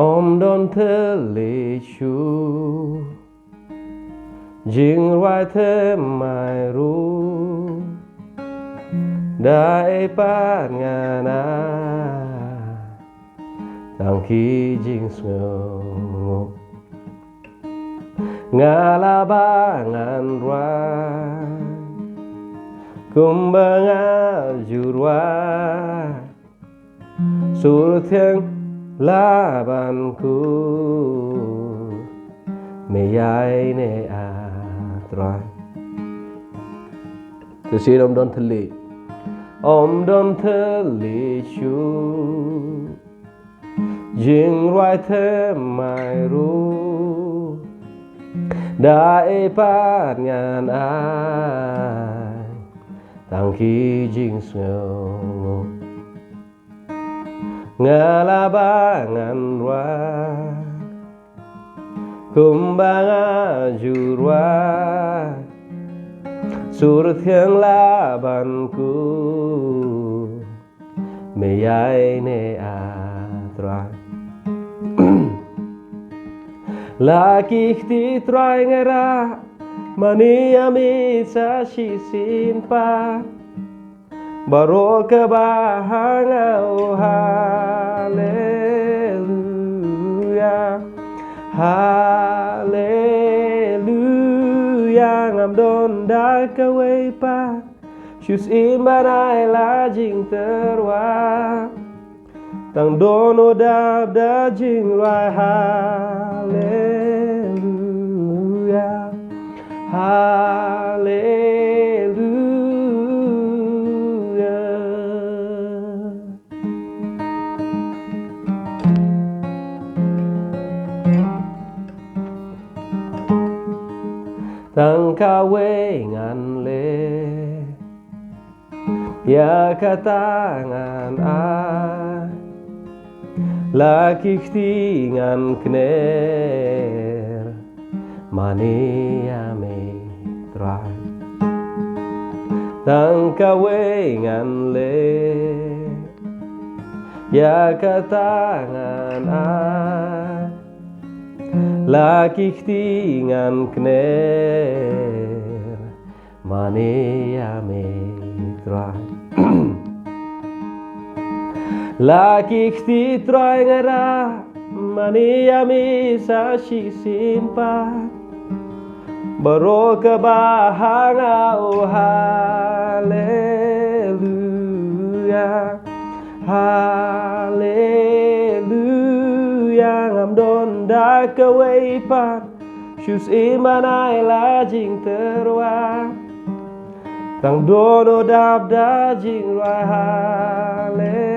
Om đôn thơ lệ chú Jing Rai thơ mai ru Đại Pat ngana Tang khi jing ngô Ngalabangan ruai Kumbaga jurwai Surtheng labanku Meyai ne atrai Tôi xin ông đón thân lị Om đôn thơ lị chú Jing Rai thơ mai ru Đại Pat ngàn ai Tang khi jing ngô Ngalabangan ruai Kumbaga jurwai Surtheng labanku Meyai ne atrai Laki ti trai ngera Mani ami sa sisimpa Baroka bahangau haleluya Haleluya Ngam don da kawai pa Shus imbanai la jing terwa Tang dono dab da jing rai haleluya Haleluya Tang kawe ngan le Ya katangan ai Laki ngan kner Mani ame trai Tang kawe ngan le Ya katangan ai Laki ngan kner Mani ame trai Laki trai ngara Mani ami sa sisimpa Baroka bahangau haleluya Haleluya Ngam don da kawai pat Shus imanai la jing terwa Tang dono dab da jing rai haleluya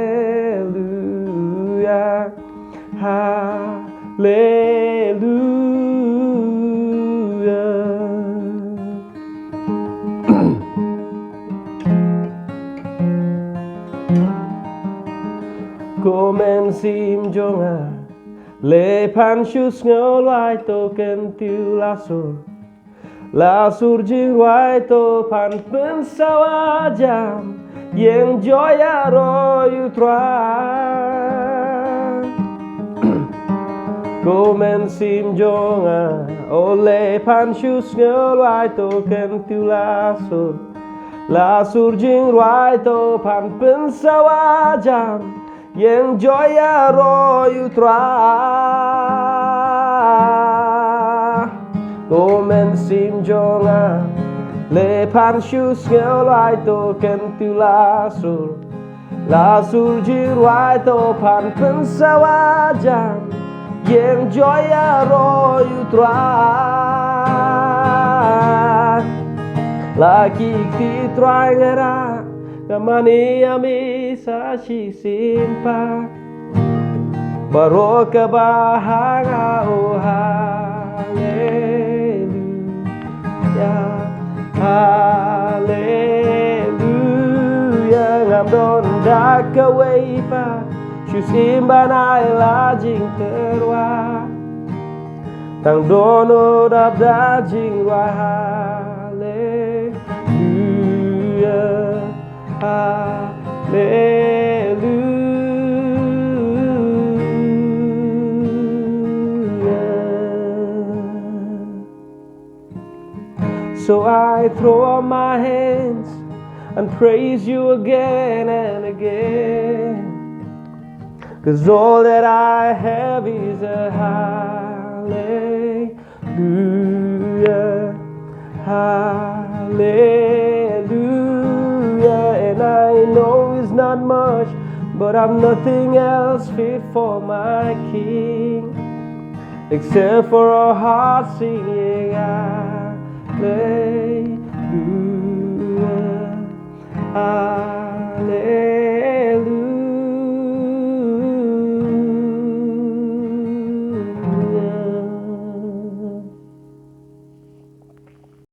Haleluya Komen sim jonga Le pan shus ngol wai token tiu Lasur jing wai to pan pensawajam Yang joya royu trai Komen sim jonga Ole pan shus ngol wai token tiu Lasur jing wai to pan pensawajam Yang joya royu trai Komen sim jonga Le pan shus ngol wai token tiu Lasur jing wai to pan pensawajam Yang joya royu trai Laki trai ngera Kamani ami sa sisimpa Baroka bahangau haleluya Haleluya Ngam don da kawai pa Shus imbanai la jing terwa Tang dono dab da jing rai haleluya Haleluya I throw up my hands and praise you again and again. 'Cause all that I have is a hallelujah, hallelujah. And I know it's not much, but I'm nothing else fit for my King, except for a heart singing hallelujah.